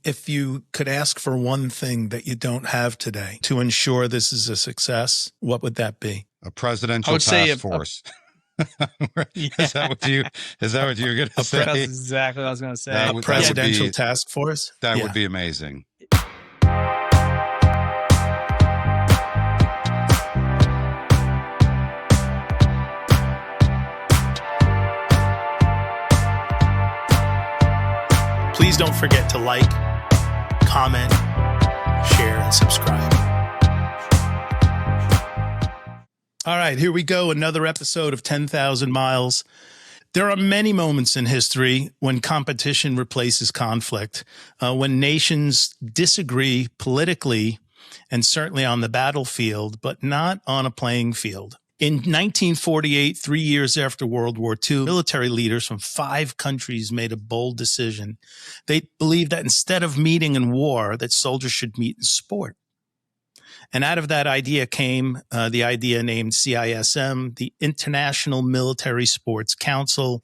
if you could ask for one thing that you don't have today to ensure this is a success, what would that be? A presidential task force. Yeah. Is that what you're going to say? That's exactly what I was going to say. A presidential task force? That would be amazing. Please don't forget to like, comment, share, and subscribe. All right, here we go. Another episode of 10,000 Miles. There are many moments in history when competition replaces conflict, when nations disagree politically and certainly on the battlefield, but not on a playing field. In 1948, 3 years after World War II, military leaders from 5 countries made a bold decision. They believed that instead of meeting in war, that soldiers should meet in sport. And out of that idea came the idea named CISM, the International Military Sports Council,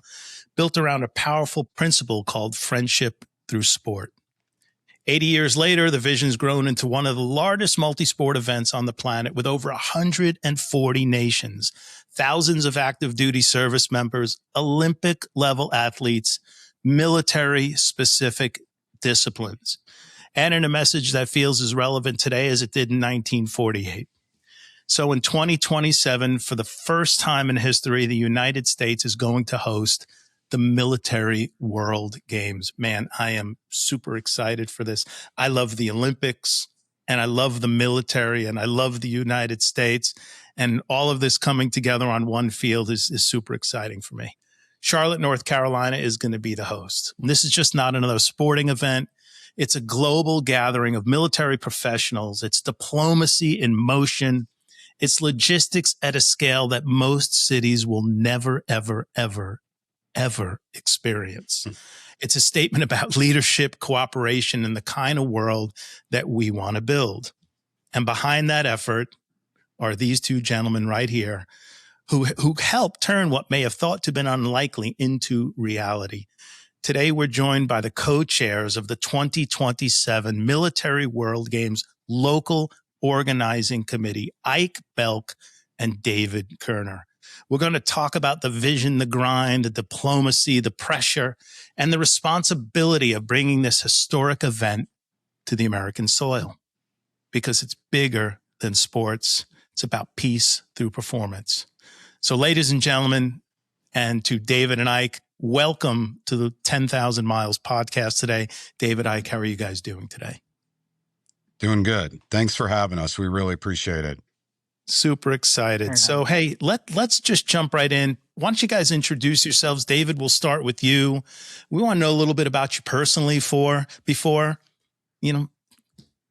built around a powerful principle called friendship through sport. 80 years later, the vision's grown into one of the largest multi-sport events on the planet with over 140 nations, thousands of active duty service members, Olympic-level athletes, military-specific disciplines, and in a message that feels as relevant today as it did in 1948. So in 2027, for the first time in history, the United States is going to host the Military World Games. Man, I am super excited for this. I love the Olympics and I love the military and I love the United States, and all of this coming together on one field is super exciting for me. Charlotte, North Carolina is going to be the host. And this is just not another sporting event. It's a global gathering of military professionals. It's diplomacy in motion. It's logistics at a scale that most cities will never, ever, ever experience. It's a statement about leadership, cooperation, and the kind of world that we want to build. And behind that effort are these two gentlemen right here who helped turn what may have thought to have been unlikely into reality. Today, we're joined by the co-chairs of the 2027 Military World Games Local Organizing Committee, Ike, Belk, and David Koerner. We're going to talk about the vision, the grind, the diplomacy, the pressure, and the responsibility of bringing this historic event to the American soil, because it's bigger than sports. It's about peace through performance. So, ladies and gentlemen, and to David and Ike, welcome to the 10,000 Miles podcast today. David, Ike, how are you guys doing today? Doing good. Thanks for having us. We really appreciate it. Super excited. So, hey, let's just jump right in. Why don't you guys introduce yourselves? David, we'll start with you. We want to know a little bit about you personally before,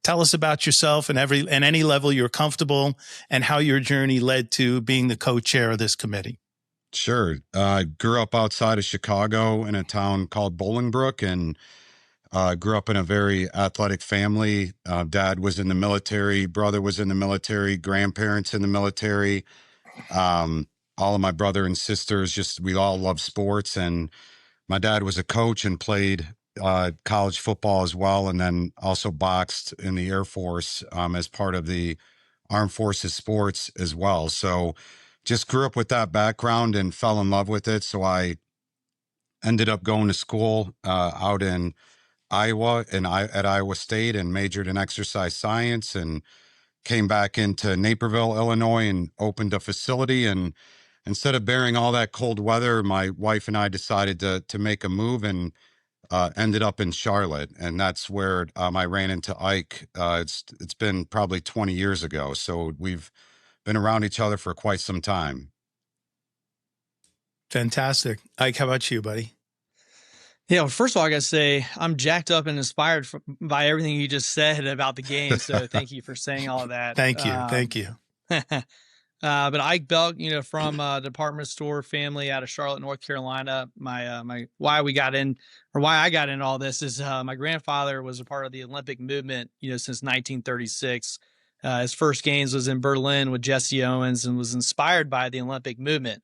tell us about yourself and any level you're comfortable and how your journey led to being the co-chair of this committee. Sure. I grew up outside of Chicago in a town called Bolingbrook, and grew up in a very athletic family. Dad was in the military, brother was in the military, grandparents in the military. All of my brother and sisters, we all love sports. And my dad was a coach and played college football as well, and then also boxed in the Air Force as part of the Armed Forces sports as well. So just grew up with that background and fell in love with it. So I ended up going to school out in Iowa at Iowa State and majored in exercise science, and came back into Naperville, Illinois, and opened a facility. And instead of bearing all that cold weather, my wife and I decided to make a move, and ended up in Charlotte. And that's where I ran into Ike. It's been probably 20 years ago. So we've been around each other for quite some time. Fantastic. Ike, how about you, buddy? Yeah, well, first of all, I got to say, I'm jacked up and inspired by everything you just said about the game. So thank you for saying all of that. Thank you. But Ike Belk, from a department store family out of Charlotte, North Carolina. Why I got into all this is my grandfather was a part of the Olympic movement, since 1936. His first games was in Berlin with Jesse Owens, and was inspired by the Olympic movement.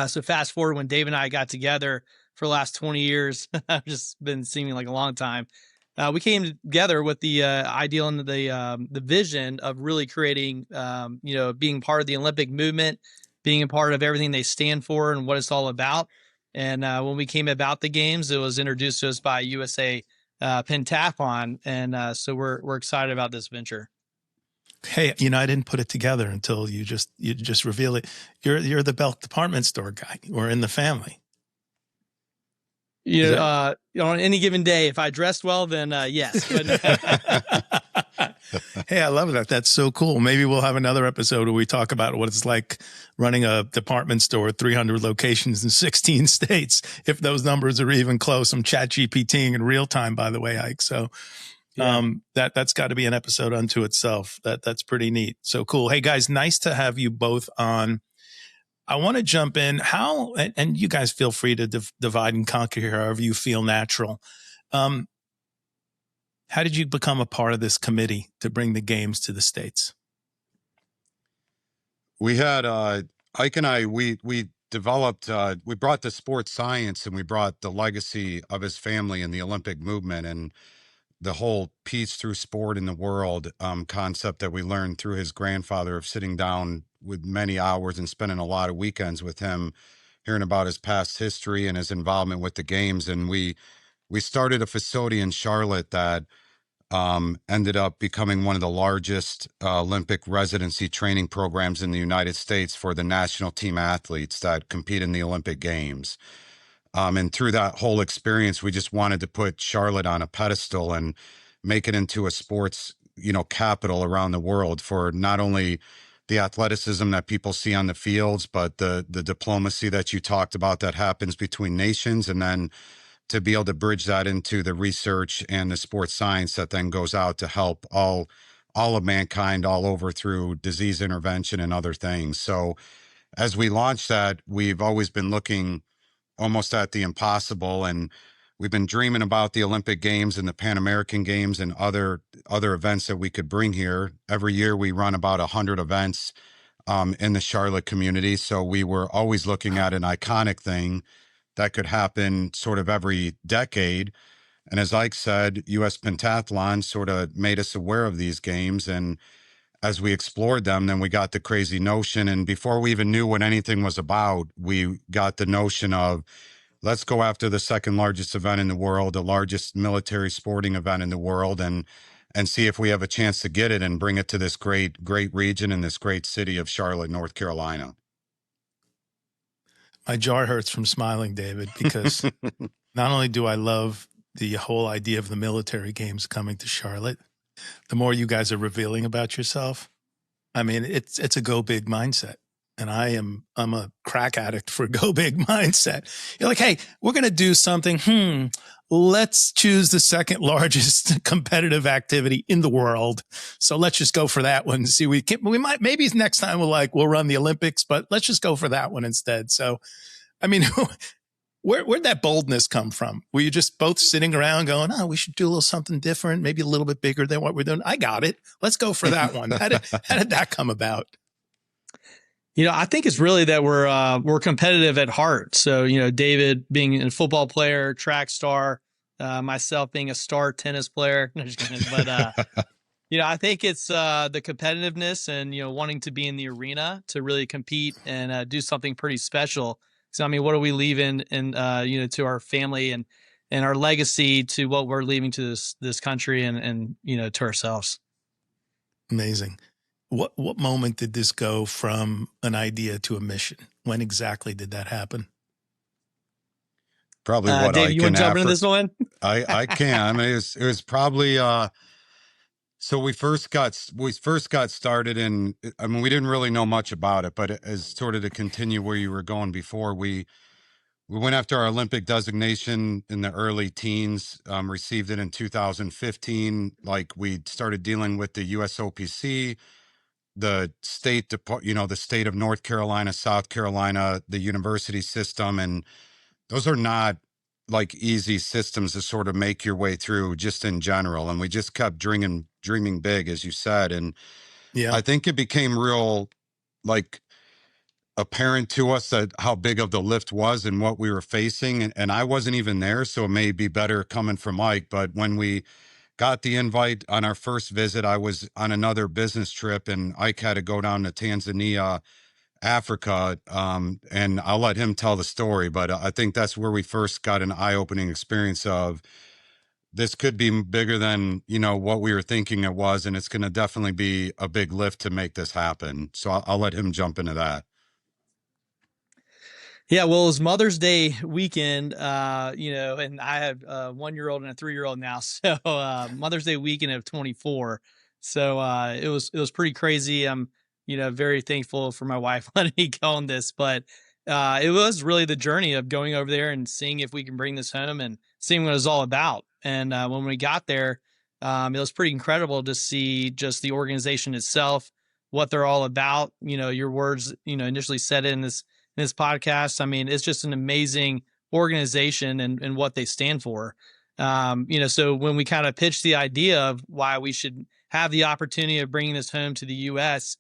So fast forward when Dave and I got together for the last 20 years, I've just been seeming like a long time. we came together with the ideal and the vision of really creating, being part of the Olympic movement, being a part of everything they stand for and what it's all about. And when we came about the games, it was introduced to us by USA Pentathlon, and so we're excited about this venture. Hey, I didn't put it together until you just reveal it. You're the Belk department store guy. We're in the family. On any given day, if I dressed well, then yes. Hey, I love that. That's so cool. Maybe we'll have another episode where we talk about what it's like running a department store, 300 locations in 16 states. If those numbers are even close, I'm chat GPTing in real time, by the way, Ike. So that's got to be an episode unto itself. That's pretty neat. So cool. Hey guys, nice to have you both on. I want to jump in and you guys feel free to divide and conquer here however you feel natural. How did you become a part of this committee to bring the games to the States? We had Ike and I, we developed, we brought the sports science and we brought the legacy of his family and the Olympic movement and the whole peace through sport in the world concept that we learned through his grandfather of sitting down with many hours and spending a lot of weekends with him, hearing about his past history and his involvement with the games. And we started a facility in Charlotte that ended up becoming one of the largest Olympic residency training programs in the United States for the national team athletes that compete in the Olympic Games. And through that whole experience, we just wanted to put Charlotte on a pedestal and make it into a sports, capital around the world for not only the athleticism that people see on the fields, but the diplomacy that you talked about that happens between nations, and then to be able to bridge that into the research and the sports science that then goes out to help all of mankind all over through disease intervention and other things. So as we launch that, we've always been looking almost at the impossible, and we've been dreaming about the Olympic Games and the Pan American Games and other events that we could bring here. Every year we run about 100 events in the Charlotte community. So we were always looking at an iconic thing that could happen sort of every decade. And as Ike said, US Pentathlon sort of made us aware of these games. And as we explored them, then we got the crazy notion. And before we even knew what anything was about, we got the notion of, let's go after the second largest event in the world, the largest military sporting event in the world, and see if we have a chance to get it and bring it to this great region and this great city of Charlotte, North Carolina. My jaw hurts from smiling, David, because not only do I love the whole idea of the military games coming to Charlotte, the more you guys are revealing about yourself, I mean, it's a go big mindset. And I'm a crack addict for a go big mindset. You're like, hey, we're going to do something. Let's choose the second largest competitive activity in the world. So let's just go for that one. See, we might, maybe next time we'll run the Olympics, but let's just go for that one instead. So, I mean, where'd that boldness come from? Were you just both sitting around going, oh, we should do a little something different, maybe a little bit bigger than what we're doing? I got it. Let's go for that one. How did that come about? I think it's really that we're competitive at heart. So, David being a football player, track star, myself being a star tennis player. No, just kidding. But, I think it's the competitiveness and, wanting to be in the arena to really compete and do something pretty special. So, I mean, what are we leaving to our family and our legacy, to what we're leaving to this country and to ourselves? Amazing. What moment did this go from an idea to a mission? When exactly did that happen? Probably what Dave, you want to jump into this one? I can. I mean, it was probably so we first got started in, I mean, we didn't really know much about it, but as sort of to continue where you were going before, we went after our Olympic designation in the early teens, received it in 2015. Like, we started dealing with the USOPC, the state, the state of North Carolina, South Carolina, the university system. And those are not like easy systems to sort of make your way through just in general. And we just kept dreaming big, as you said. And yeah, I think it became real, like, apparent to us that how big of the lift was and what we were facing. And I wasn't even there, so it may be better coming from Mike. But when we got the invite on our first visit. I was on another business trip, and Ike had to go down to Tanzania, Africa, and I'll let him tell the story. But I think that's where we first got an eye-opening experience of this could be bigger than what we were thinking it was, and it's going to definitely be a big lift to make this happen. So I'll let him jump into that. Yeah, well, it was Mother's Day weekend, and I have a 1-year-old and a 3-year-old now. So Mother's Day weekend of 24. So it was pretty crazy. I'm very thankful for my wife letting me go on this, but it was really the journey of going over there and seeing if we can bring this home and seeing what it was all about. And when we got there, it was pretty incredible to see just the organization itself, what they're all about. Your words, initially said it in this podcast. I mean, it's just an amazing organization and what they stand for. So when we kind of pitched the idea of why we should have the opportunity of bringing this home to the U.S.,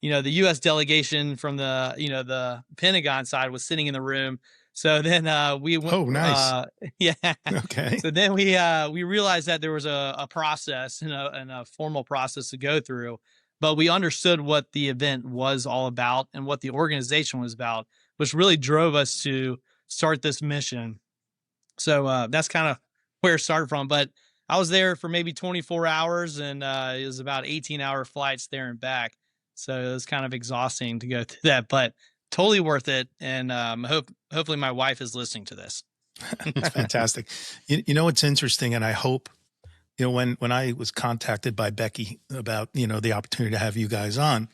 the U.S. delegation from the Pentagon side was sitting in the room. So then we went. Oh, nice. Yeah. Okay. So then we realized that there was a process and a formal process to go through, but we understood what the event was all about and what the organization was about, which really drove us to start this mission. So that's kind of where it started from. But I was there for maybe 24 hours, and it was about 18-hour flights there and back. So it was kind of exhausting to go through that, but totally worth it. And hopefully my wife is listening to this. That's fantastic. You know what's interesting, and I hope when I was contacted by Becky about the opportunity to have you guys on,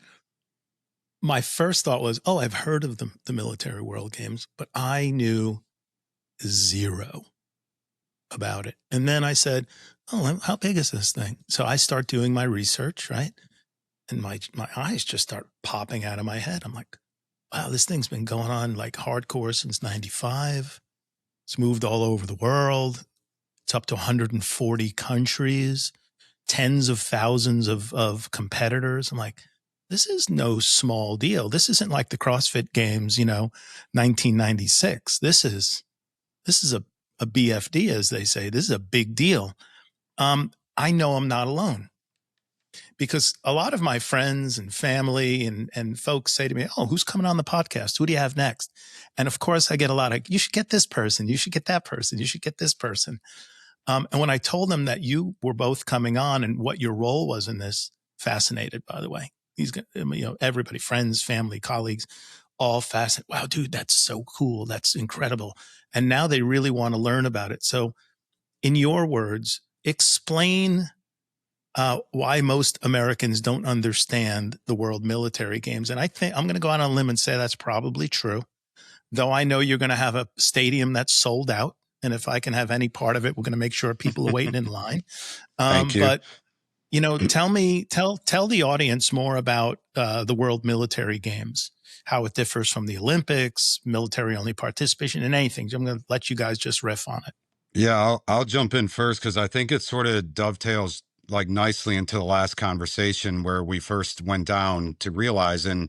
my first thought was, oh, I've heard of the Military World Games, but I knew zero about it. And then I said, oh, how big is this thing? So I start doing my research, right? And my eyes just start popping out of my head. I'm like, wow, this thing's been going on like hardcore since 95. It's moved all over the world. It's up to 140 countries, tens of thousands of competitors. I'm like, this is no small deal. This isn't like the CrossFit Games, 1996. This is a BFD, as they say. This is a big deal. I know I'm not alone, because a lot of my friends and family and folks say to me, oh, who's coming on the podcast? Who do you have next? And of course, I get a lot of, you should get this person. You should get that person. You should get this person. And when I told them that you were both coming on and what your role was in this, fascinated, by the way, everybody, friends, family, colleagues, all fascinated. Wow, dude, that's so cool. That's incredible. And now they really want to learn about it. So in your words, explain why most Americans don't understand the World Military Games. And I think I'm going to go out on a limb and say that's probably true, though I know you're going to have a stadium that's sold out. And if I can have any part of it, we're going to make sure people are waiting in line. Thank you. But, tell the audience more about the World Military Games, how it differs from the Olympics, military-only participation, and anything. I'm going to let you guys just riff on it. Yeah, I'll jump in first, because I think it sort of dovetails like nicely into the last conversation where we first went down to realize. And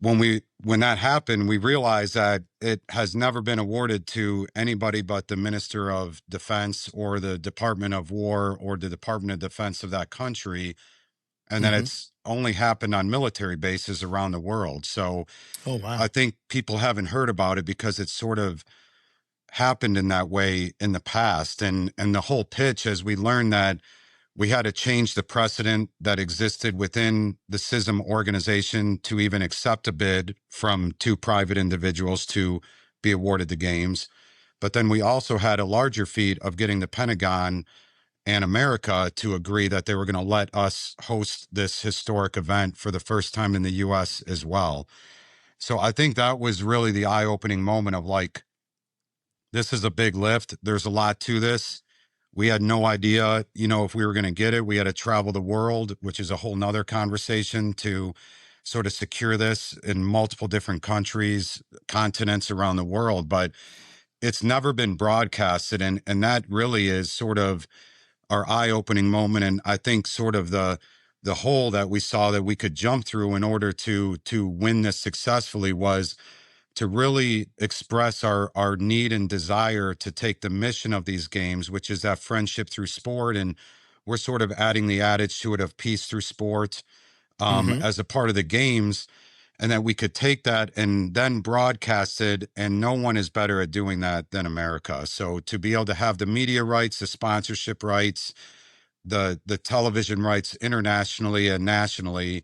when that happened, we realized that it has never been awarded to anybody but the Minister of Defense or the Department of War or the Department of Defense of that country. And then it's only happened on military bases around the world. So oh, wow. I think people haven't heard about it because it's sort of happened in that way in the past. And the whole pitch, as we learned that we had to change the precedent that existed within the CISM organization to even accept a bid from two private individuals to be awarded the games. But then we also had a larger feat of getting the Pentagon and America to agree that they were going to let us host this historic event for the first time in the U.S. as well. So I think that was really the eye-opening moment of like, this is a big lift. There's a lot to this. We had no idea, if we were going to get it. We had to travel the world, which is a whole nother conversation, to sort of secure this in multiple different countries, continents around the world. But it's never been broadcasted. And that really is sort of our eye-opening moment. And I think sort of the hole that we saw that we could jump through in order to win this successfully was to really express our need and desire to take the mission of these games, which is that friendship through sport and we're sort of adding the adage to it of peace through sport, Mm-hmm. as a part of the games, and that we could take that and then broadcast it. And no one is better at doing that than America. So to be able to have the media rights, the sponsorship rights, the television rights internationally and nationally,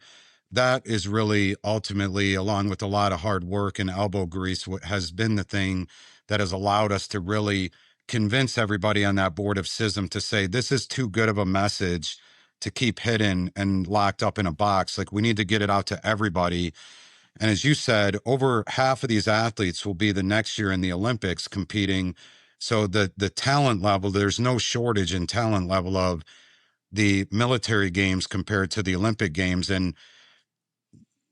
that is really ultimately, along with a lot of hard work and elbow grease, what has been the thing that has allowed us to really convince everybody on that board of CISM to say, this is too good of a message to keep hidden and locked up in a box. Like, we need to get it out to everybody. And as you said, over half of these athletes will be the next year in the Olympics competing. So the talent level, there's no shortage in talent level of the military games compared to the Olympic games. And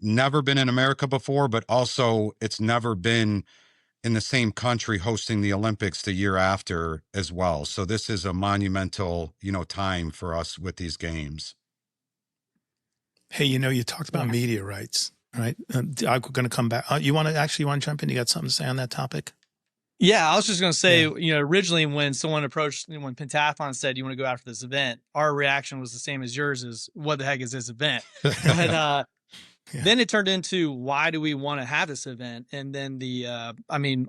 never been in America before, but also it's never been in the same country hosting the Olympics the year after as well. So this is a monumental, time for us with these games. Hey, you talked about media rights, right? I'm going to come back. You want to jump in? You got something to say on that topic? Yeah, I was just going to say, originally when someone approached, when Pentathlon said, you want to go after this event, our reaction was the same as yours, is what the heck is this event? But then it turned into, why do we want to have this event? And then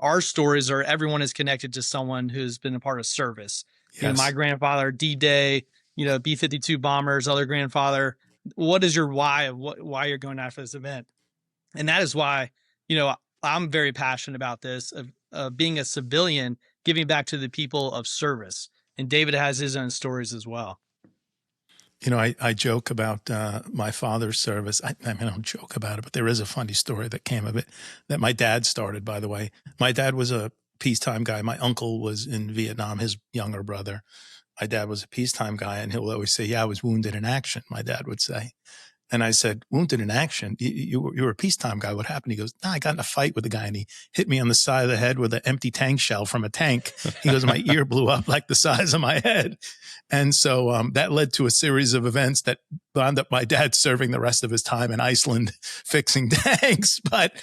our stories are, everyone is connected to someone who's been a part of service. Yes. My grandfather, D-Day, B-52 bombers, other grandfather. What is your why of why you're going after this event? And that is why, I'm very passionate about this, of being a civilian, giving back to the people of service. And David has his own stories as well. I joke about my father's service. I don't joke about it, but there is a funny story that came of it that my dad started, by the way. My dad was a peacetime guy. My uncle was in Vietnam, his younger brother. My dad was a peacetime guy, and he'll always say, yeah, I was wounded in action, my dad would say. And I said, wounded in action? You were a peacetime guy. What happened? He goes, I got in a fight with a guy, and he hit me on the side of the head with an empty tank shell from a tank. He goes, my ear blew up like the size of my head. And so that led to a series of events that wound up my dad serving the rest of his time in Iceland fixing tanks. But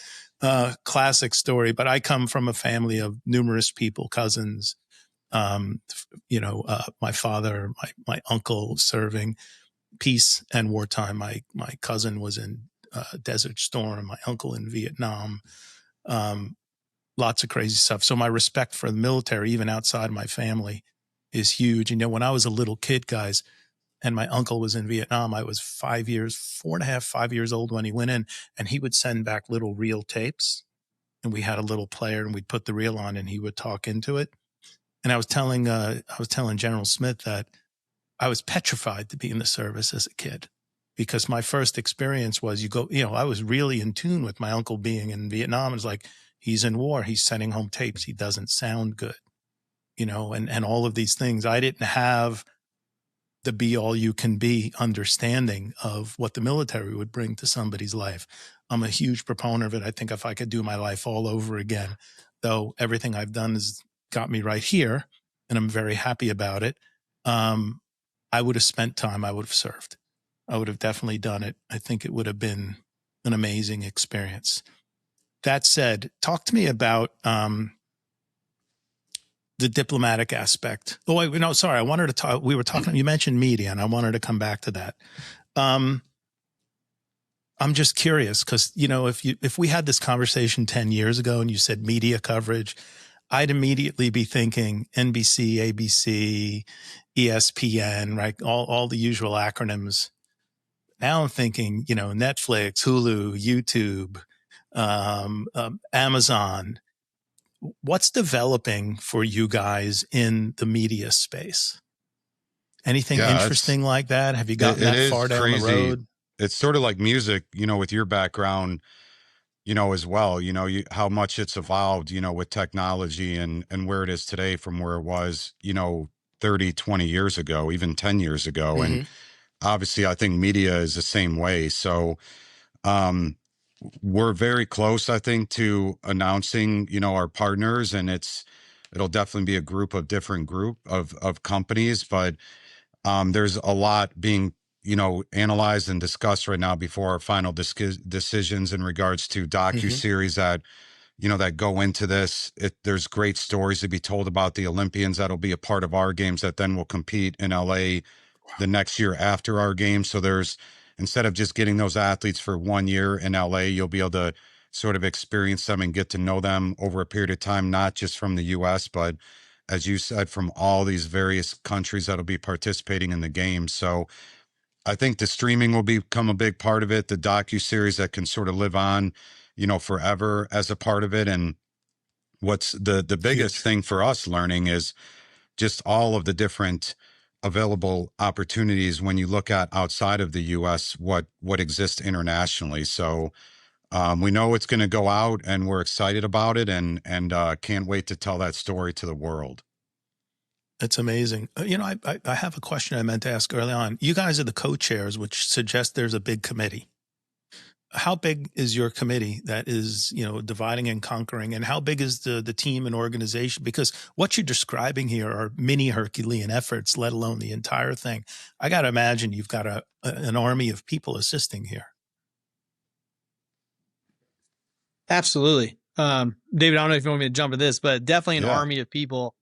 classic story. But I come from a family of numerous people, cousins, my father, my uncle serving peace and wartime. My cousin was in Desert Storm, my uncle in Vietnam, lots of crazy stuff. So my respect for the military, even outside my family, is huge. When I was a little kid, guys, and my uncle was in Vietnam, I was 5 years old when he went in, and he would send back little reel tapes, and we had a little player, and we'd put the reel on, and he would talk into it. And I was telling General Smith that I was petrified to be in the service as a kid, because my first experience was I was really in tune with my uncle being in Vietnam. It's like, he's in war. He's sending home tapes. He doesn't sound good, and all of these things. I didn't have the be all you can be understanding of what the military would bring to somebody's life. I'm a huge proponent of it. I think if I could do my life all over again, though everything I've done has got me right here, and I'm very happy about it. I would have spent time. I would have served. I would have definitely done it. I think it would have been an amazing experience. That said, talk to me about the diplomatic aspect. Oh, wait, no, sorry. I wanted to talk. We were talking. You mentioned media, and I wanted to come back to that. I'm just curious because if we had this conversation 10 years ago and you said media coverage, I'd immediately be thinking NBC, ABC, ESPN, right? All the usual acronyms. Now I'm thinking, Netflix, Hulu, YouTube, Amazon. What's developing for you guys in the media space? Anything interesting like that? Have you gotten that far down the road? It's sort of like music, with your background, as well, how much it's evolved, with technology and where it is today from where it was, 30, 20 years ago, even 10 years ago. Mm-hmm. And obviously I think media is the same way. So, we're very close, I think, to announcing, our partners, and it'll definitely be a group of different of companies, but, there's a lot being analyzed and discussed right now before our final decisions in regards to docuseries that, that go into this. There's great stories to be told about the Olympians that'll be a part of our games that then will compete in LA the next year after our game. So there's, instead of just getting those athletes for 1 year in LA, you'll be able to sort of experience them and get to know them over a period of time, not just from the US, but as you said, from all these various countries that'll be participating in the game. So I think the streaming will become a big part of it, the docuseries that can sort of live on, forever as a part of it. And what's the biggest Huge. thing for us learning is just all of the different available opportunities when you look at outside of the US, what exists internationally. So we know it's going to go out, and we're excited about it, and can't wait to tell that story to the world. It's amazing. I have a question I meant to ask early on. You guys are the co-chairs, which suggests there's a big committee. How big is your committee that is, dividing and conquering? And how big is the team and organization? Because what you're describing here are mini Herculean efforts, let alone the entire thing. I got to imagine you've got an army of people assisting here. Absolutely. David, I don't know if you want me to jump into this, but definitely an Yeah. army of people,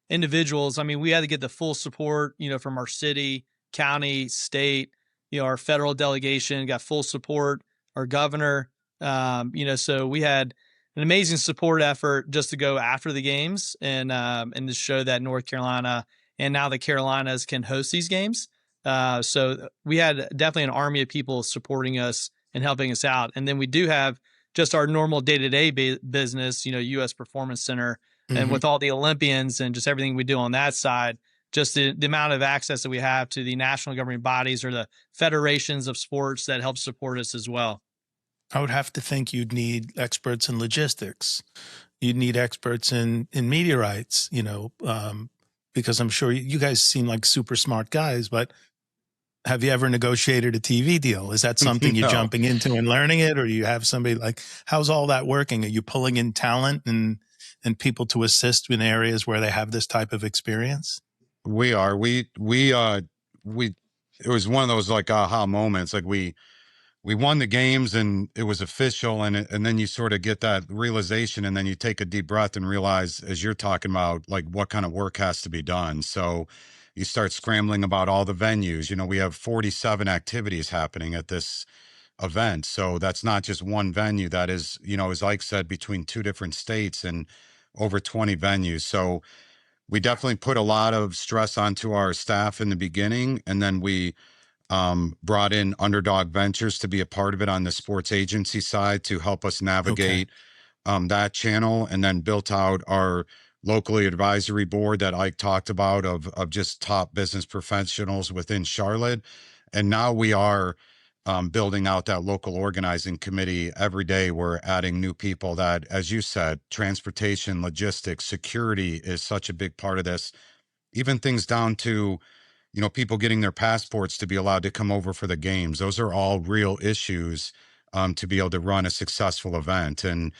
individuals. I mean, we had to get the full support, from our city, county, state, our federal delegation got full support, our governor, so we had an amazing support effort just to go after the games and to show that North Carolina and now the Carolinas can host these games. So we had definitely an army of people supporting us and helping us out. And then we do have just our normal day-to-day business, U.S. Performance Center, and with all the Olympians and just everything we do on that side, just the amount of access that we have to the national governing bodies or the federations of sports that help support us as well. I would have to think you'd need experts in logistics. You'd need experts in media rights, because I'm sure you guys seem like super smart guys, but have you ever negotiated a TV deal? Is that something you're No. jumping into and learning it? Or do you have somebody how's all that working? Are you pulling in talent and people to assist in areas where they have this type of experience? We are. It was one of those like aha moments. Like we won the games and it was official, and then you sort of get that realization, and then you take a deep breath and realize, as you're talking about, like what kind of work has to be done. So you start scrambling about all the venues. We have 47 activities happening at this event. So that's not just one venue. That is, as Ike said, between 2 different states and over 20 venues. So we definitely put a lot of stress onto our staff in the beginning, and then we brought in Underdog Ventures to be a part of it on the sports agency side to help us navigate that channel, and then built out our locally advisory board that Ike talked about of just top business professionals within Charlotte. And now we are building out that local organizing committee. Every day we're adding new people that, as you said, transportation, logistics, security is such a big part of this. Even things down to, people getting their passports to be allowed to come over for the games. Those are all real issues to be able to run a successful event. And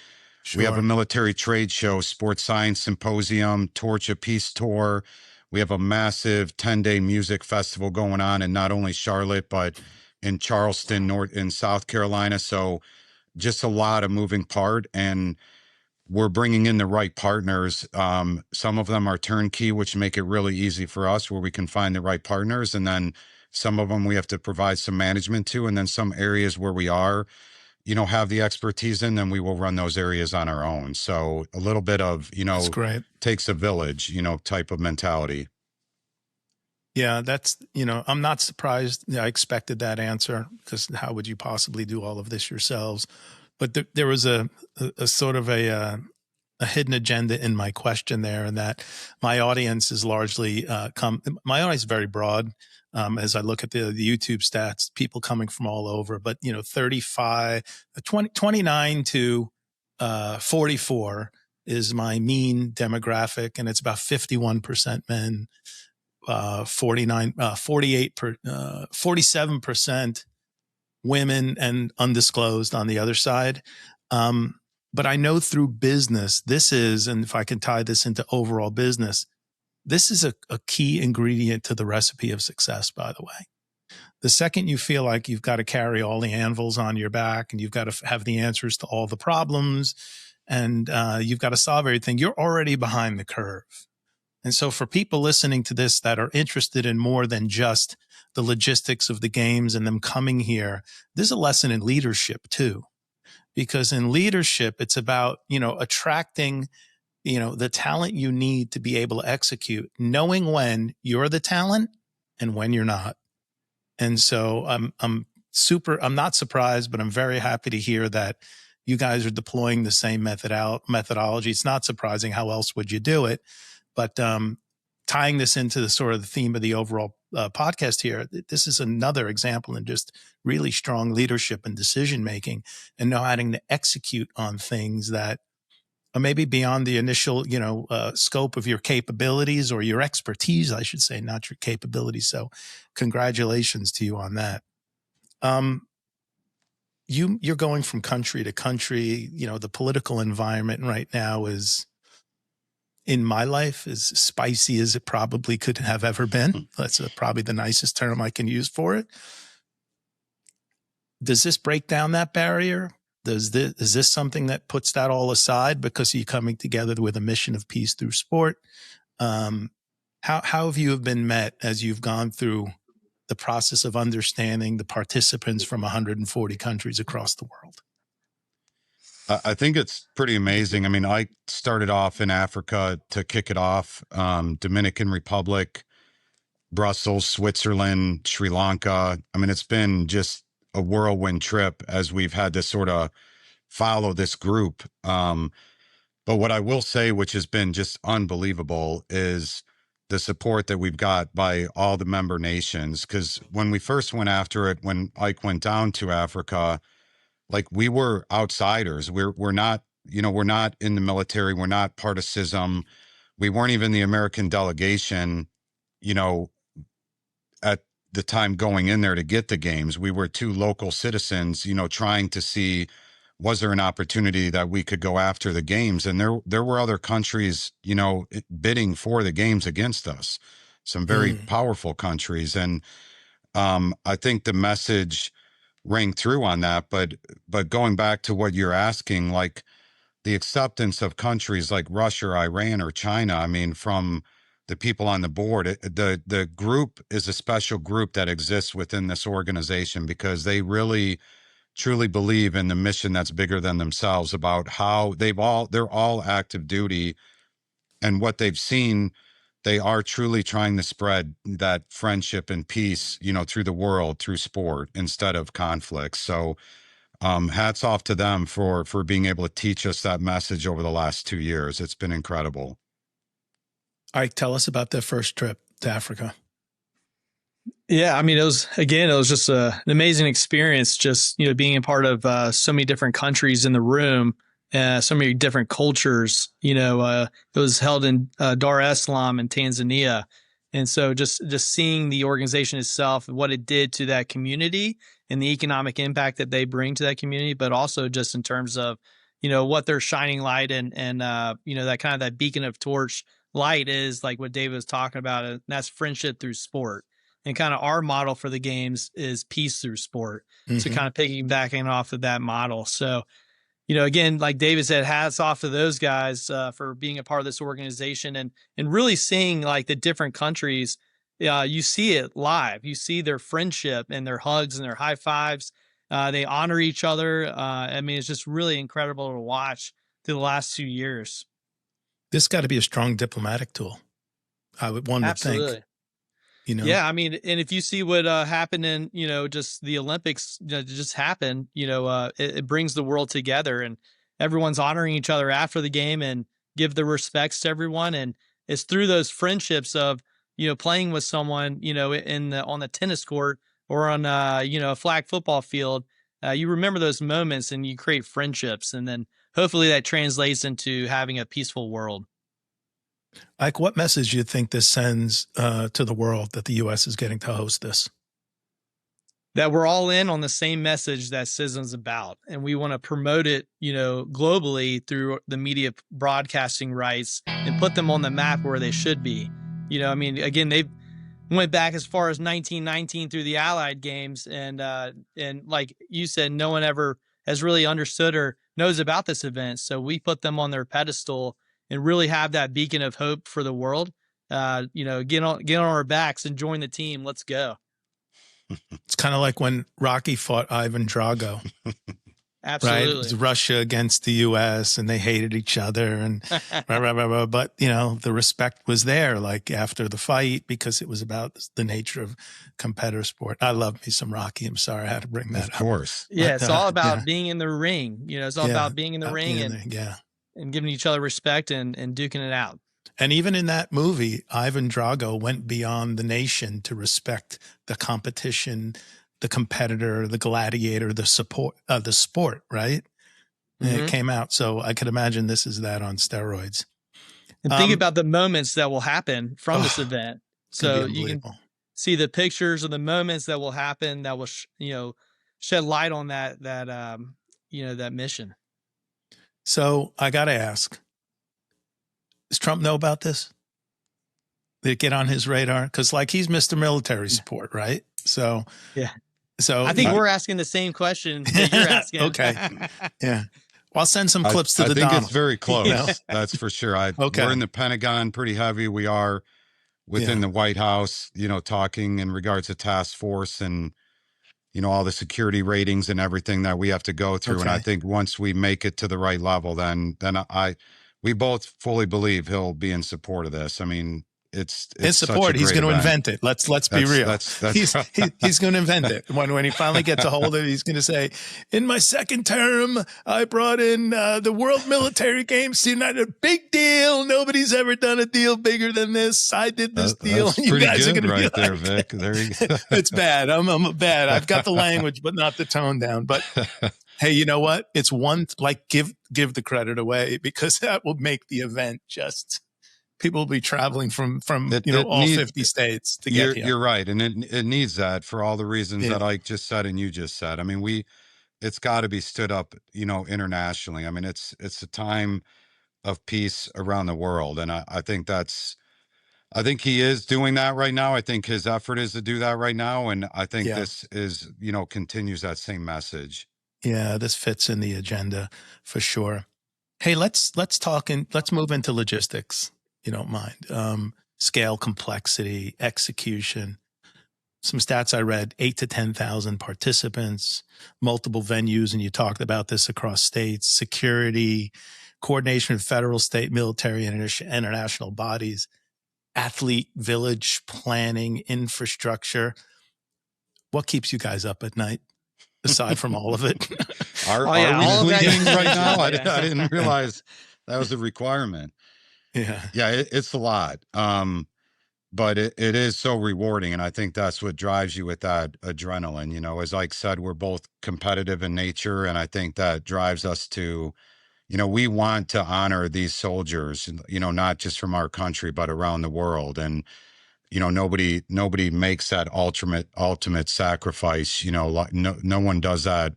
Sure. we have a military trade show, sports science symposium, Torch of Peace tour. We have a massive 10-day music festival going on in not only Charlotte, but in Charleston, in South Carolina. So just a lot of moving part, and we're bringing in the right partners. Some of them are turnkey, which make it really easy for us, where we can find the right partners. And then some of them we have to provide some management to. And then some areas where we are, have the expertise in, then we will run those areas on our own. So a little bit of, That's great. takes a village, type of mentality. Yeah, that's, I'm not surprised. I expected that answer, because how would you possibly do all of this yourselves? But there was a sort of a hidden agenda in my question there, and that my audience is largely my audience is very broad. As I look at the YouTube stats, people coming from all over, but 29 to 44 is my mean demographic, and it's about 51% men, 47% women, and undisclosed on the other side. But I know through business, this is, and if I can tie this into overall business, this is a key ingredient to the recipe of success, by the way. The second you feel like you've got to carry all the anvils on your back, and you've got to have the answers to all the problems, and you've got to solve everything, you're already behind the curve. And so for people listening to this that are interested in more than just the logistics of the games and them coming here, there's a lesson in leadership too, because in leadership, it's about, attracting, the talent you need to be able to execute, knowing when you're the talent and when you're not. And so I'm not surprised, but I'm very happy to hear that you guys are deploying the same methodology. It's not surprising. How else would you do it? But tying this into the sort of the theme of the overall podcast here, this is another example in just really strong leadership and decision-making and knowing to execute on things that are maybe beyond the initial, scope of your capabilities or your expertise, I should say, not your capabilities. So congratulations to you on that. You're going from country to country. The political environment right now is, in my life, as spicy as it probably could have ever been. That's probably the nicest term I can use for it. Does this break down that barrier? Is this something that puts that all aside because you're coming together with a mission of peace through sport? How have you been met as you've gone through the process of understanding the participants from 140 countries across the world? I think it's pretty amazing. I mean, I started off in Africa to kick it off, Dominican Republic, Brussels, Switzerland, Sri Lanka. I mean, it's been just a whirlwind trip as we've had to sort of follow this group. But what I will say, which has been just unbelievable, is the support that we've got by all the member nations. Because when we first went after it, when Ike went down to Africa, like, we were outsiders. We're not, we're not in the military. We're not part of CISM. We weren't even the American delegation, at the time going in there to get the games. We were two local citizens, trying to see, was there an opportunity that we could go after the games? And there were other countries, bidding for the games against us, some very powerful countries. And I think the message rang through on that. But going back to what you're asking, like the acceptance of countries like Russia, Iran, or China, I mean, from the people on the board, the group is a special group that exists within this organization because they really truly believe in the mission that's bigger than themselves, about how they're all active duty, and what they've seen, they are truly trying to spread that friendship and peace, through the world, through sport instead of conflict. So hats off to them for being able to teach us that message over the last 2 years. It's been incredible. Ike, tell us about that first trip to Africa. Yeah, I mean, it was just an amazing experience, just, being a part of so many different countries in the room, so many different cultures. It was held in Dar es Salaam in Tanzania. And so just seeing the organization itself, what it did to that community and the economic impact that they bring to that community, but also just in terms of, what they're shining light and that kind of that beacon of torch light is, like what David was talking about, and that's friendship through sport. And kind of our model for the games is peace through sport. So kind of piggybacking off of that model. So, again, like David said, hats off to those guys for being a part of this organization and really seeing like the different countries. You see it live. You see their friendship and their hugs and their high fives. They honor each other. I mean, it's just really incredible to watch through the last 2 years. This got to be a strong diplomatic tool. One would think. Yeah, I mean, and if you see what happened in, just the Olympics just happened, it brings the world together and everyone's honoring each other after the game and give the respects to everyone. And it's through those friendships of, playing with someone, on the tennis court or on, a flag football field. You remember those moments and you create friendships, and then hopefully that translates into having a peaceful world. Ike, what message do you think this sends to the world that the U.S. is getting to host this? That we're all in on the same message that CISM's about, and we want to promote it, globally through the media broadcasting rights and put them on the map where they should be. I mean, again, they went back as far as 1919 through the Allied games, and like you said, no one ever has really understood or knows about this event. So we put them on their pedestal and really have that beacon of hope for the world. get on our backs and join the team. Let's go. It's kind of like when Rocky fought Ivan Drago. Right? It Absolutely. was Russia against the U.S. and they hated each other and blah, blah, blah, blah. But, the respect was there like after the fight because it was about the nature of competitive sport. I love me some Rocky. I'm sorry I had to bring that up. Of course. Yeah, it's all about being in the ring. It's all about being in the ring and giving each other respect and duking it out. And even in that movie, Ivan Drago went beyond the nation to respect the competition, the competitor, the gladiator, the sport, right? Mm-hmm. It came out. So I could imagine this is that on steroids. And think about the moments that will happen from this event. So you can see the pictures of the moments that will happen that will, shed light on that mission. So I got to ask, does Trump know about this? Did it get on his radar? Because he's Mr. Military Support, right? So yeah. So I think we're asking the same question that you're asking. Okay. Yeah. Well, I'll send some clips to the I think Donald. it's very close. That's for sure. We're in the Pentagon pretty heavy. We are within the White House, talking in regards to task force and, all the security ratings and everything that we have to go through. And I think once we make it to the right level, then we both fully believe he'll be in support of this. I mean, it's in support. He's going to invent it. Let's be real. He's going to invent it. When he finally gets a hold of it, he's going to say, "In my second term, I brought in the World Military Games to United. Big deal. Nobody's ever done a deal bigger than this. I did this deal." That's you guys good are going to be there, Vic. There you go. It's bad. I'm bad. I've got the language, but not the tone down. But hey, you know what? It's give the credit away because that will make the event just. People will be traveling from all 50 states to get here. You're right. And it needs that for all the reasons that Ike just said and you just said. I mean, it's got to be stood up, internationally. I mean, it's a time of peace around the world. And I think he is doing that right now. I think his effort is to do that right now. And I think this is, continues that same message. Yeah, this fits in the agenda for sure. Hey, let's move into logistics. You don't mind. Scale, complexity, execution. Some stats I read, 8 to 10,000 participants, multiple venues, and you talked about this across states, security, coordination with federal, state, military, and international bodies, athlete village planning, infrastructure. What keeps you guys up at night, aside from all of it? Are we sleeping right now? I didn't realize that was a requirement. Yeah, it's a lot. But it is so rewarding. And I think that's what drives you with that adrenaline. As Ike said, we're both competitive in nature. And I think that drives us to, we want to honor these soldiers, not just from our country, but around the world. And, nobody makes that ultimate sacrifice, no one does that,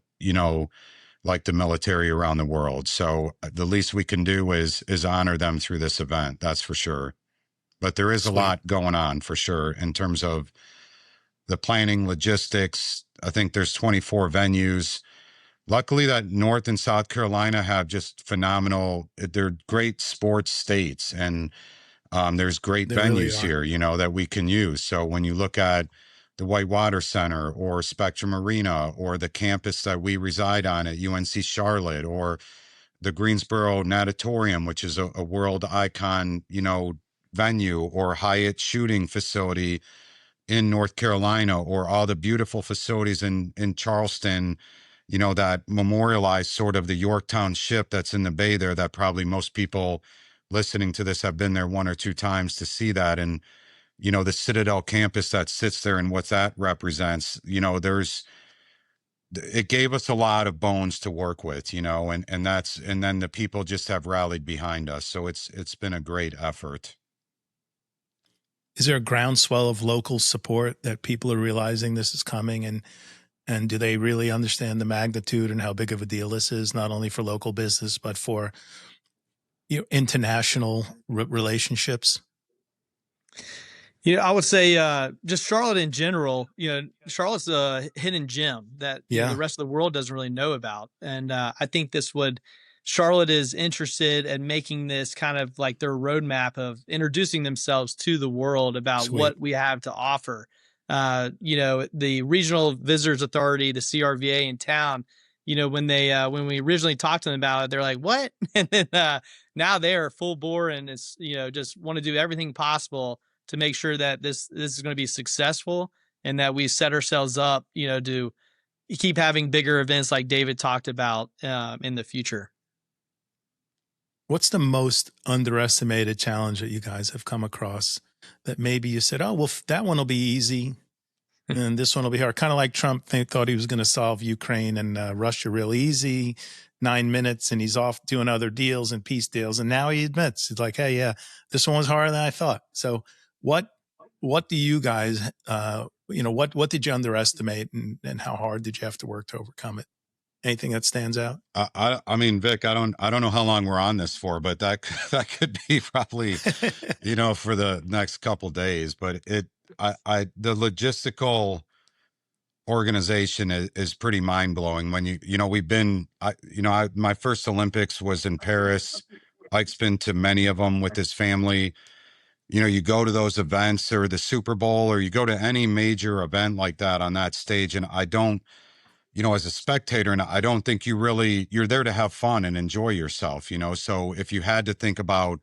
like the military around the world. So the least we can do is honor them through this event. That's for sure. But there is a lot going on for sure in terms of the planning, logistics. I think there's 24 venues. Luckily that North and South Carolina have just phenomenal, they're great sports states. And there's great venues here, that we can use. So when you look at the Whitewater Center or Spectrum Arena or the campus that we reside on at UNC Charlotte or the Greensboro Natatorium, which is a world icon, venue, or Hyatt shooting facility in North Carolina, or all the beautiful facilities in Charleston, that memorialize sort of the Yorktown ship that's in the bay there, that probably most people listening to this have been there one or two times to see that. And the Citadel campus that sits there and what that represents, it gave us a lot of bones to work with, and then the people just have rallied behind us. So it's been a great effort. Is there a groundswell of local support that people are realizing this is coming, and do they really understand the magnitude and how big of a deal this is, not only for local business, but for international relationships? I would say just Charlotte in general, Charlotte's a hidden gem that the rest of the world doesn't really know about. And I think this would Charlotte is interested in making this kind of like their roadmap of introducing themselves to the world about Sweet. what we have to offer. The Regional Visitors Authority, the CRVA in town, when we originally talked to them about it, they're like, "What?" And then now they are full bore, and it's just want to do everything possible to make sure that this is going to be successful, and that we set ourselves up, to keep having bigger events like David talked about in the future. What's the most underestimated challenge that you guys have come across that maybe you said, oh, well, that one will be easy and this one will be hard? Kind of like Trump thought he was going to solve Ukraine and Russia real easy, 9 minutes, and he's off doing other deals and peace deals. And now he admits, he's like, hey, yeah, this one was harder than I thought. So what do you guys, what did you underestimate, and how hard did you have to work to overcome it? Anything that stands out? I mean, Vic, I don't know how long we're on this for, but that could be probably, for the next couple days. But the logistical organization is pretty mind blowing. When my first Olympics was in Paris. Ike's been to many of them with his family. You go to those events or the Super Bowl, or you go to any major event like that on that stage, and I don't. As a spectator, and I don't think you're there to have fun and enjoy yourself, so if you had to think about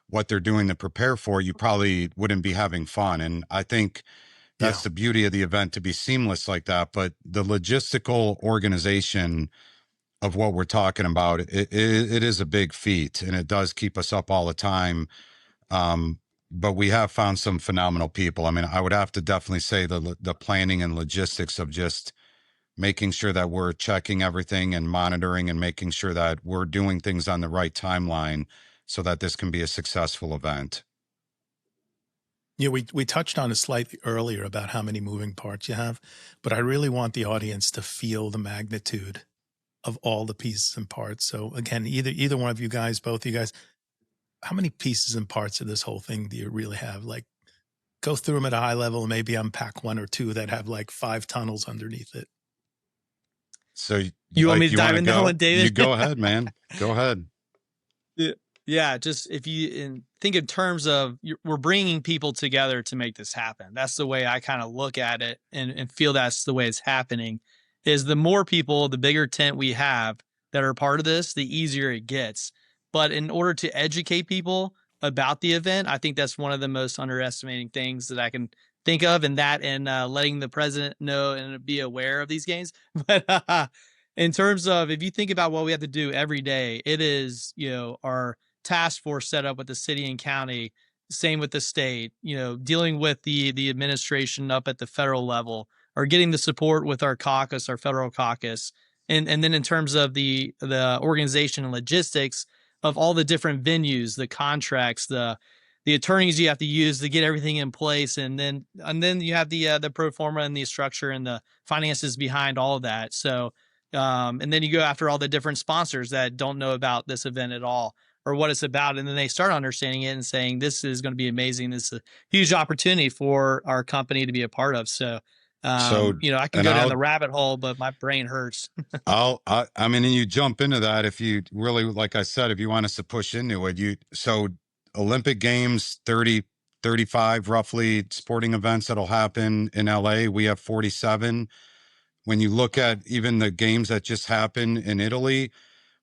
what they're doing to prepare for, you probably wouldn't be having fun. And I think that's the beauty of the event, to be seamless like that. But the logistical organization of what we're talking about, it is a big feat, and it does keep us up all the time. But we have found some phenomenal people. I mean, I would have to definitely say the planning and logistics of just making sure that we're checking everything and monitoring and making sure that we're doing things on the right timeline so that this can be a successful event. Yeah, we touched on it slightly earlier about how many moving parts you have, but I really want the audience to feel the magnitude of all the pieces and parts. So again, either one of you guys, both of you guys, how many pieces and parts of this whole thing do you really have? Like, go through them at a high level and maybe unpack one or two that have like 5 tunnels underneath it. So you want me to dive in that one, David? You go ahead, man. Go ahead. Yeah, just if you think in terms of we're bringing people together to make this happen. That's the way I kind of look at it, and feel that's the way it's happening. Is the more people, the bigger tent we have that are part of this, the easier it gets. But in order to educate people about the event, I think that's one of the most underestimating things that I can think of, and letting the president know and be aware of these games. But in terms of, if you think about what we have to do every day, it is, our task force set up with the city and county, same with the state, dealing with the administration up at the federal level, or getting the support with our caucus, our federal caucus. And then in terms of the organization and logistics of all the different venues, the contracts, the attorneys you have to use to get everything in place. And then you have the pro forma and the structure and the finances behind all of that. So, and then you go after all the different sponsors that don't know about this event at all or what it's about. And then they start understanding it and saying, this is going to be amazing. This is a huge opportunity for our company to be a part of. So, I can go down the rabbit hole, but my brain hurts. I mean, and you jump into that if you really, like I said, if you want us to push into it, so Olympic Games, 30, 35 roughly sporting events that'll happen in LA. We have 47. When you look at even the games that just happened in Italy,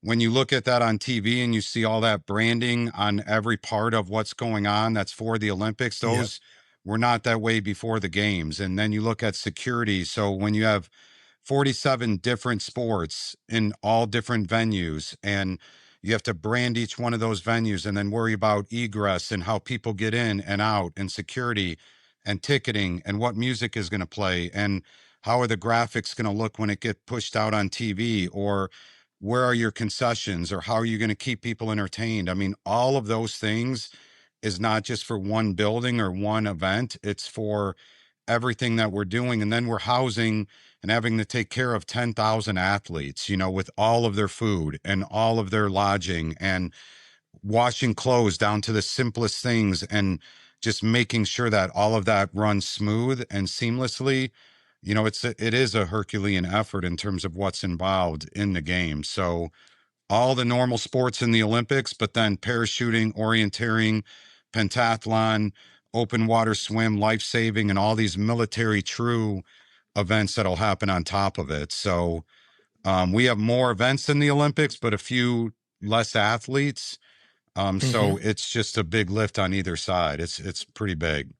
when you look at that on TV and you see all that branding on every part of what's going on, that's for the Olympics, those were not that way before the games. And then you look at security. So when you have 47 different sports in all different venues, and you have to brand each one of those venues and then worry about egress and how people get in and out and security and ticketing and what music is going to play and how are the graphics going to look when it get pushed out on TV, or where are your concessions, or how are you going to keep people entertained? I mean, all of those things is not just for one building or one event. It's for everything that we're doing. And then we're housing and having to take care of 10,000 athletes, with all of their food and all of their lodging and washing clothes down to the simplest things, and just making sure that all of that runs smooth and seamlessly. It is a Herculean effort in terms of what's involved in the game. So all the normal sports in the Olympics, but then parachuting, orienteering, pentathlon, open water swim, life saving, and all these military true events that'll happen on top of it. So we have more events than the Olympics, but a few less athletes. So it's just a big lift on either side. It's pretty big.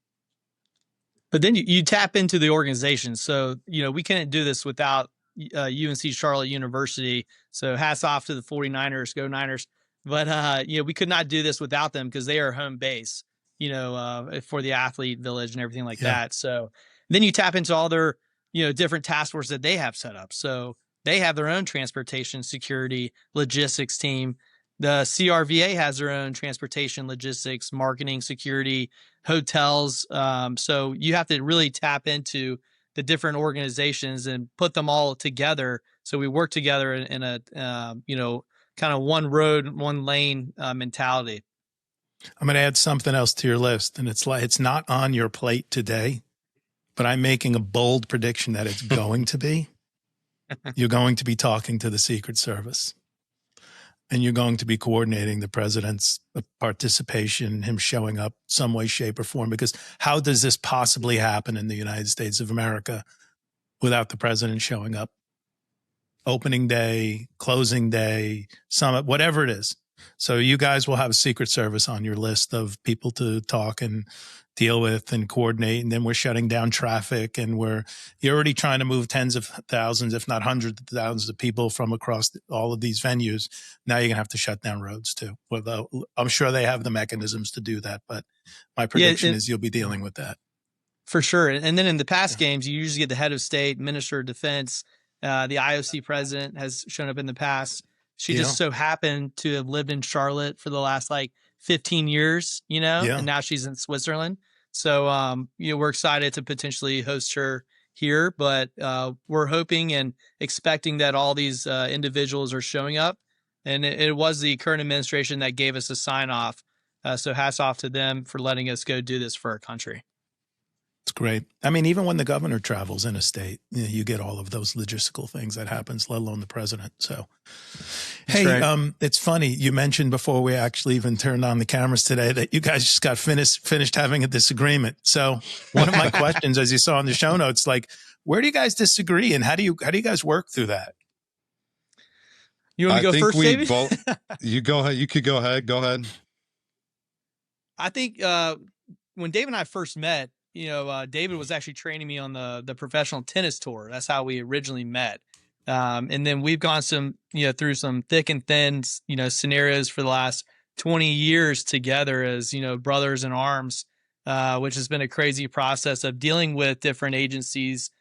But then you tap into the organization. So, we couldn't do this without UNC Charlotte University. So hats off to the 49ers, go Niners. But, we could not do this without them because they are home base, for the athlete village and everything like that. So then you tap into all their, different task forces that they have set up. So they have their own transportation, security, logistics team. The CRVA has their own transportation, logistics, marketing, security, hotels. So you have to really tap into the different organizations and put them all together. So we work together in a, kind of one road, one lane mentality. I'm going to add something else to your list, and it's not on your plate today, but I'm making a bold prediction that it's going to be. You're going to be talking to the Secret Service. And you're going to be coordinating the president's participation, him showing up some way, shape, or form. Because how does this possibly happen in the United States of America without the president showing up? Opening day, closing day, summit, whatever it is. So you guys will have a Secret Service on your list of people to talk and deal with and coordinate. And then we're shutting down traffic, and you're already trying to move tens of thousands, if not hundreds of thousands of people from across all of these venues. Now you're going to have to shut down roads too. Although I'm sure they have the mechanisms to do that, but my prediction is you'll be dealing with that. For sure. And then in the past games, you usually get the head of state, minister of defense. The IOC president has shown up in the past. She just so happened to have lived in Charlotte for the last 15 years, and now she's in Switzerland. So, we're excited to potentially host her here, but we're hoping and expecting that all these individuals are showing up. And it was the current administration that gave us a sign off. So hats off to them for letting us go do this for our country. It's great. I mean, even when the governor travels in a state, you get all of those logistical things that happens, let alone the president. So, it's funny. You mentioned before we actually even turned on the cameras today that you guys just got finished having a disagreement. So one of my questions, as you saw in the show notes, where do you guys disagree, and how do you guys work through that? You want to go first, David? You go ahead. You could go ahead. Go ahead. I think when Dave and I first met, David was actually training me on the professional tennis tour. That's how we originally met. And then we've gone through some thick and thin, scenarios for the last 20 years together as, brothers in arms, which has been a crazy process of dealing with different agencies,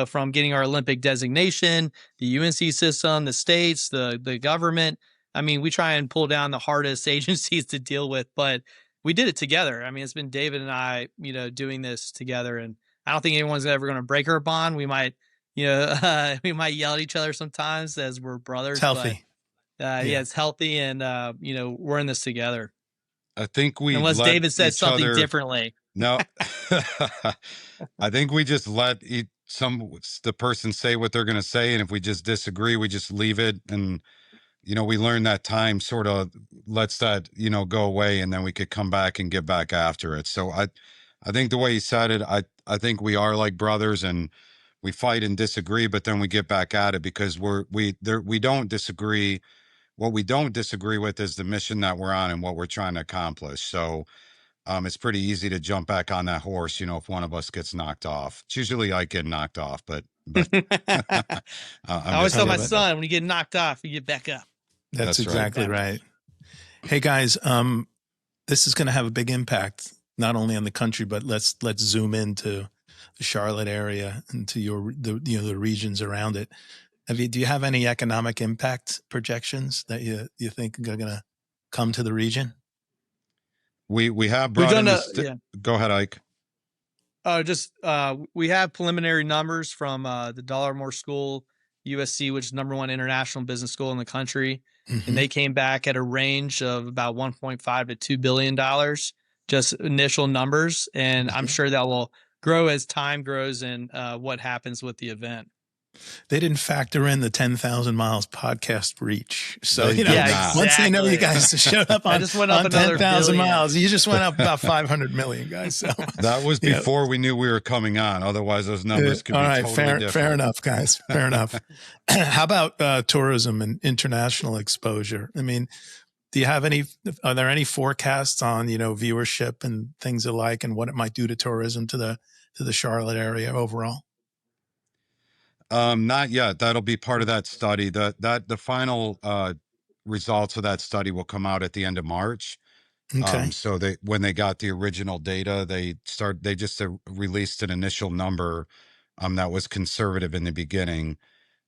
from getting our Olympic designation, the UNC system, the states, the government. I mean, we try and pull down the hardest agencies to deal with, but we did it together. I mean, it's been David and I, doing this together, and I don't think anyone's ever going to break our bond. We might, we might yell at each other sometimes as we're brothers. It's healthy. But, it's healthy, and we're in this together. I think unless David said something differently. No, I think we just let the person say what they're going to say, and if we just disagree, we just leave it. And we learned that time sort of lets that, go away, and then we could come back and get back after it. So I think the way he said it, I think we are like brothers, and we fight and disagree, but then we get back at it because we don't disagree. What we don't disagree with is the mission that we're on and what we're trying to accomplish. So it's pretty easy to jump back on that horse, if one of us gets knocked off. It's usually I get knocked off, but I always tell my son, when you get knocked off, you get back up. That's exactly right. Hey guys, this is going to have a big impact, not only on the country, but let's zoom into the Charlotte area and to the regions around it. Do you have any economic impact projections that you think are going to come to the region? We have brought in Go ahead, Ike. We have preliminary numbers from the Dollarmore School, USC, which is #1 international business school in the country. Mm-hmm. And they came back at a range of about $1.5 to $2 billion, just initial numbers. And I'm sure that will grow as time grows and what happens with the event. They didn't factor in the 10,000 miles podcast reach. So, They you know, did Yeah, not. once they know you exactly. guys showed up I on, just went up on another 10,000 billion. miles, you just went up about 500 million, guys. So That was you know, before we knew we were coming on. Otherwise, those numbers could all be right, totally different. fair enough, guys. Fair enough. How about tourism and international exposure? I mean, do you have are there any forecasts on, you know, viewership and things alike and what it might do to tourism to the Charlotte area overall? Not yet. That'll be part of that study. The final results of that study will come out at the end of March. Okay. So when they got the original data, they just released an initial number that was conservative in the beginning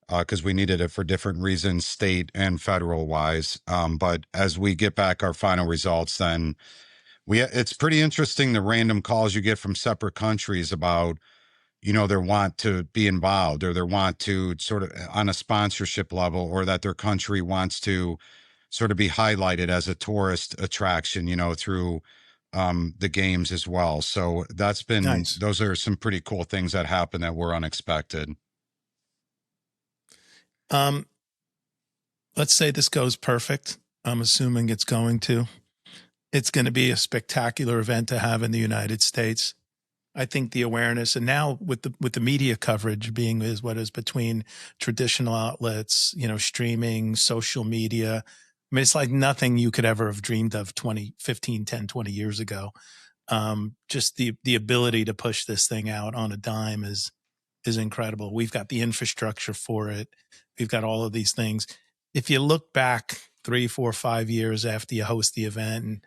because we needed it for different reasons, state and federal wise. But as we get back our final results, then it's pretty interesting the random calls you get from separate countries about, you know, their want to be involved or their want to sort of on a sponsorship level, or that their country wants to sort of be highlighted as a tourist attraction, you know, through the games as well. So Nice. those are some pretty cool things that happen that were unexpected. Let's say this goes perfect. I'm assuming it's going to. It's going to be a spectacular event to have in the United States. I think the awareness, and now with the media coverage being is what is between traditional outlets, you know, streaming, social media. I mean, it's like nothing you could ever have dreamed of 20, 15, 10, 20 years ago. Just the ability to push this thing out on a dime is incredible. We've got the infrastructure for it. We've got all of these things. If you look back 3, 4, 5 years after you host the event and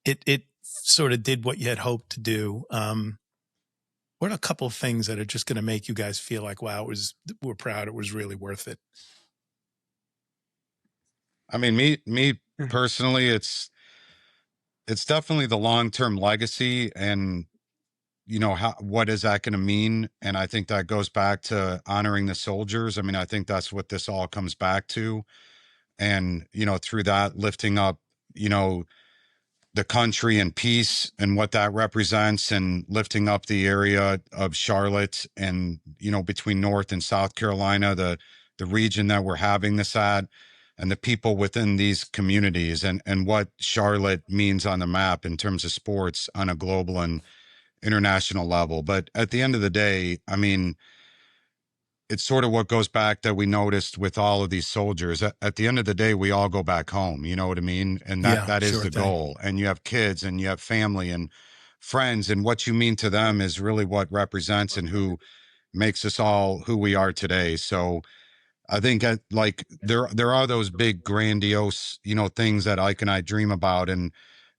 it sort of did what you had hoped to do, what are a couple of things that are just going to make you guys feel like, wow, we're proud. It was really worth it. I mean, me personally, it's definitely the long-term legacy and, you know, what is that going to mean? And I think that goes back to honoring the soldiers. I mean, I think that's what this all comes back to. And, you know, through that, lifting up, you know, the country and peace and what that represents, and lifting up the area of Charlotte and, you know, between North and South Carolina, the region that we're having this at, and the people within these communities, and what Charlotte means on the map in terms of sports on a global and international level. But at the end of the day, I mean, it's sort of what goes back that we noticed with all of these soldiers. At the end of the day, we all go back home. You know what I mean? And Yeah, that is sure the thing. goal. And you have kids and you have family and friends, and what you mean to them is really what represents and who makes us all who we are today. So I think like there are those big grandiose, you know, things that Ike and I dream about, and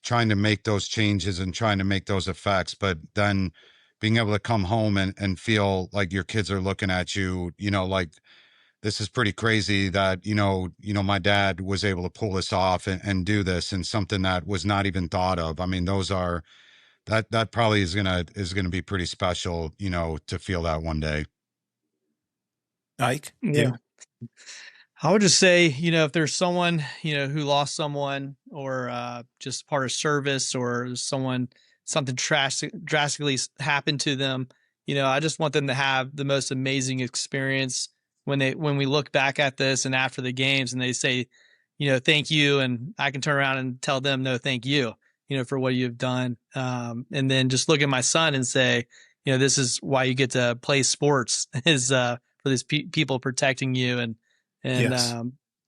trying to make those changes and trying to make those effects. But then being able to come home and feel like your kids are looking at you, you know, like this is pretty crazy that, my dad was able to pull this off and do this, and something that was not even thought of. I mean, those are, that probably is gonna be pretty special, you know, to feel that one day. Ike? Yeah. I would just say, if there's someone, who lost someone, or just part of service, or something drastically happened to them, I just want them to have the most amazing experience when we look back at this and after the games, and they say, thank you. And I can turn around and tell them, no, thank you, for what you've done. And then just look at my son and say, this is why you get to play sports is for these people protecting you, and Yes.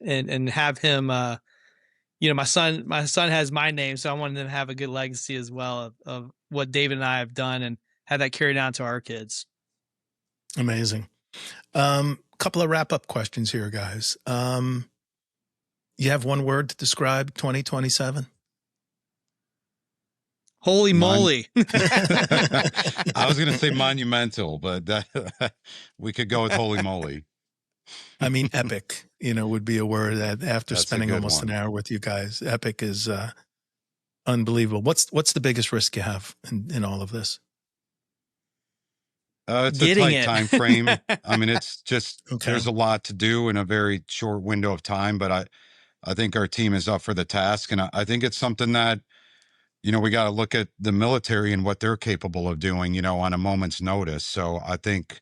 And have him, my son has my name, so I wanted him to have a good legacy as well of what David and I have done, and have that carried on to our kids. Amazing. Couple of wrap up questions here, guys. You have one word to describe 2027? Holy moly. I was going to say monumental, but we could go with holy moly. I mean, epic, would be a word that after That's spending almost an hour with you guys, epic is unbelievable. What's the biggest risk you have in all of this? It's Getting a tight time frame. I mean, it's just, Okay. There's a lot to do in a very short window of time, but I think our team is up for the task. And I think it's something that, we got to look at the military and what they're capable of doing, on a moment's notice. So I think,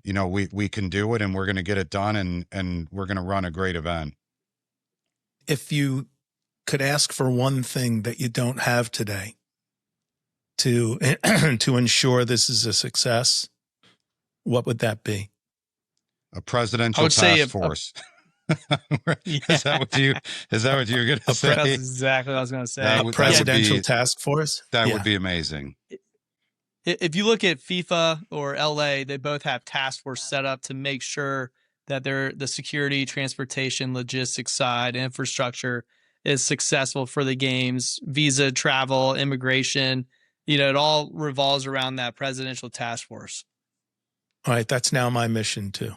you know, we can do it, and we're going to get it done, and we're going to run a great event. If you could ask for one thing that you don't have today to to ensure this is a success, what would that be? A I presidential would say task force. Is that what you're going to say? That's exactly what I was going to say. A presidential be, task force? That would be amazing. If you look at FIFA or LA, they both have task force set up to make sure that the security, transportation, logistics side, infrastructure is successful for the games, visa, travel, immigration. You know, it all revolves around that presidential task force. All right, that's now my mission too.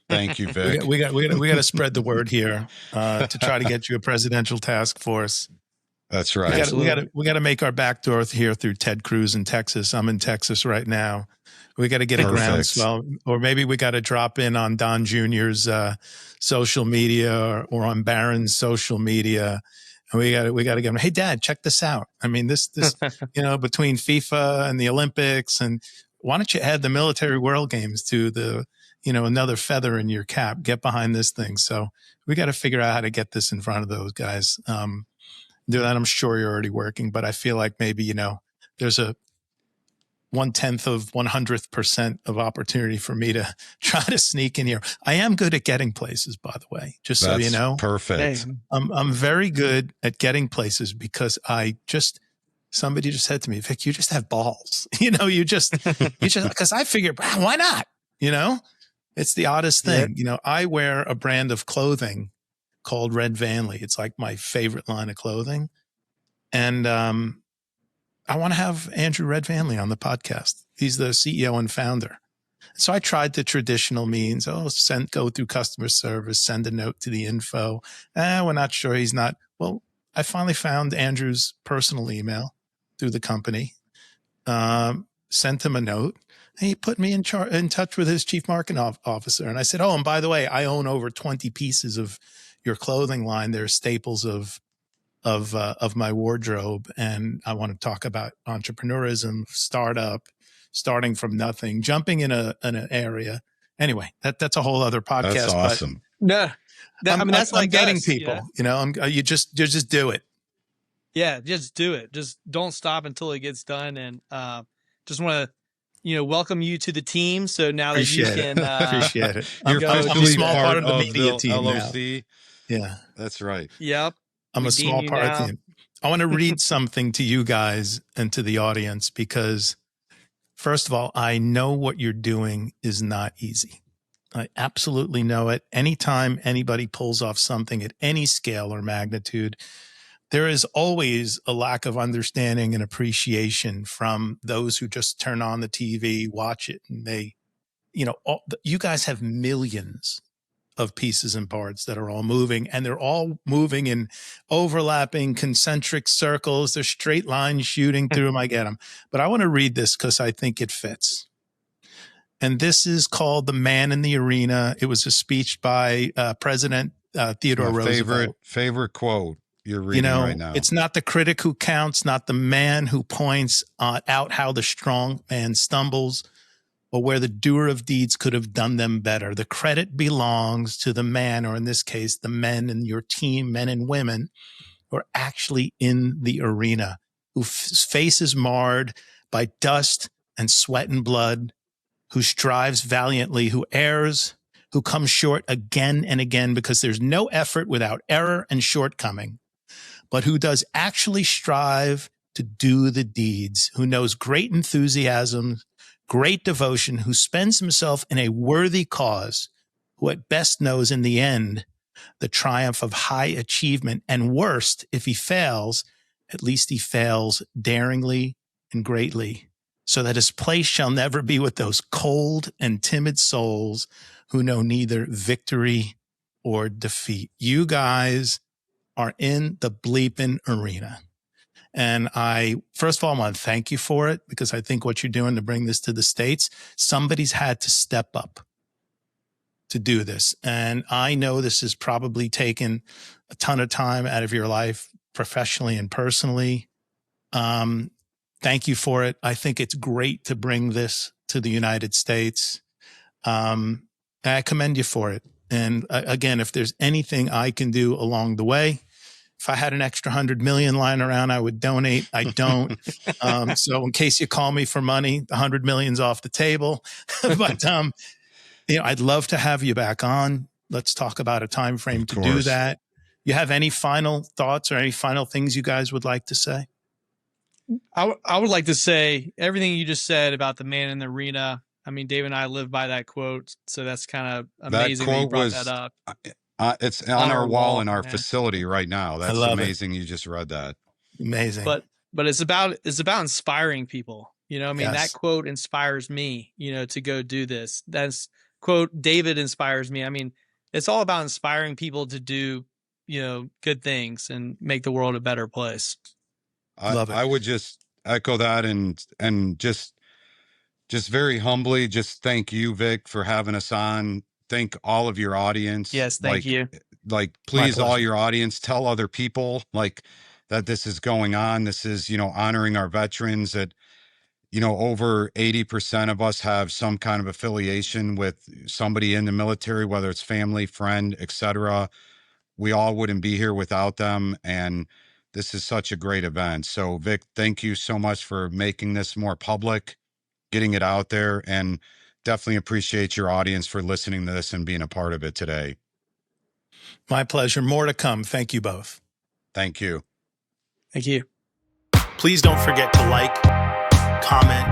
Thank you, Vic. We got to spread the word here to try to get you a presidential task force. That's right. We got to make our back door here through Ted Cruz in Texas. I'm in Texas right now. We got to get a groundswell, or maybe we got to drop in on Don Jr.'s social media or on Barron's social media. And we got to get him. Hey, Dad, check this out. I mean, this you know, between FIFA and the Olympics, and why don't you add the military world games to the, you know, another feather in your cap? Get behind this thing. So we got to figure out how to get this in front of those guys. Do that. I'm sure you're already working, but I feel like maybe, you know, there's a 1/10 of 100% of opportunity for me to try to sneak in here. I am good at getting places, by the way, just so you know. Perfect. Hey. I'm very good at getting places because somebody just said to me, Vic, you just have balls. You know, you just, because I figured, wow, why not? You know, it's the oddest thing. Yeah. You know, I wear a brand of clothing called Red Vanley. It's like my favorite line of clothing. And I want to have Andrew Red Vanley on the podcast. He's the CEO and founder. So I tried the traditional means. Go through customer service, send a note to the info. We're not sure. He's not. Well, I finally found Andrew's personal email through the company, sent him a note. And he put me in touch with his chief marketing officer. And I said, and by the way, I own over 20 pieces of your clothing line. They're staples of my wardrobe. And I want to talk about entrepreneurism, starting from nothing, jumping in an area. Anyway, that's a whole other podcast. That's awesome. No, that's like getting us, people, you know, you just do it. Yeah. Just do it. Just don't stop until it gets done. And just want to, you know, welcome you to the team. So now that you can appreciate it. You're I'm a small part of the media team LOC. now. Yeah, that's right. Yep. I'm a small part of the team. I want to read something to you guys and to the audience because, first of all, I know what you're doing is not easy. I absolutely know it. Anytime anybody pulls off something at any scale or magnitude, there is always a lack of understanding and appreciation from those who just turn on the TV, watch it, and they, you know, you guys have millions of pieces and parts that are all moving, and they're all moving in overlapping concentric circles. They're straight lines shooting through them. I get them. But I want to read this because I think it fits. And this is called The Man in the Arena. It was a speech by President Theodore Roosevelt. Favorite quote you're reading right now. It's not the critic who counts, not the man who points out how the strong man stumbles, or where the doer of deeds could have done them better. The credit belongs to the man, or in this case, the men in your team, men and women, who are actually in the arena, whose face is marred by dust and sweat and blood, who strives valiantly, who errs, who comes short again and again, because there's no effort without error and shortcoming, but who does actually strive to do the deeds, who knows great enthusiasm, great devotion, who spends himself in a worthy cause, who at best knows in the end the triumph of high achievement, and worst, if he fails, at least he fails daringly and greatly, so that his place shall never be with those cold and timid souls who know neither victory or defeat. You guys are in the bleeping arena. And first of all, I want to thank you for it, because I think what you're doing to bring this to the States, somebody's had to step up to do this. And I know this has probably taken a ton of time out of your life, professionally and personally. Thank you for it. I think it's great to bring this to the United States. I commend you for it. And again, if there's anything I can do along the way, if I had an extra 100 million lying around, I would donate. I don't. So in case you call me for money, the 100 million's off the table. But I'd love to have you back on. Let's talk about a time frame to do that. You have any final thoughts or any final things you guys would like to say? I would like to say everything you just said about the man in the arena. I mean, Dave and I live by that quote, so that's kind of amazing that you brought that up. It's on our wall in our facility right now. That's amazing. You just read that. Amazing. But it's about inspiring people. I mean, that quote inspires me, to go do this. That's quote David inspires me. I mean, it's all about inspiring people to do, good things and make the world a better place. Love it. I would just echo that and just very humbly, just thank you, Vic, for having us on. Thank all of your audience. Yes, thank you. Please, all your audience, tell other people that this is going on. This is, honoring our veterans. That, over 80% of us have some kind of affiliation with somebody in the military, whether it's family, friend, etc. We all wouldn't be here without them. And this is such a great event. So Vic, thank you so much for making this more public, getting it out there, and definitely appreciate your audience for listening to this and being a part of it today. My pleasure. More to come. Thank you both. Thank you. Thank you. Please don't forget to like, comment,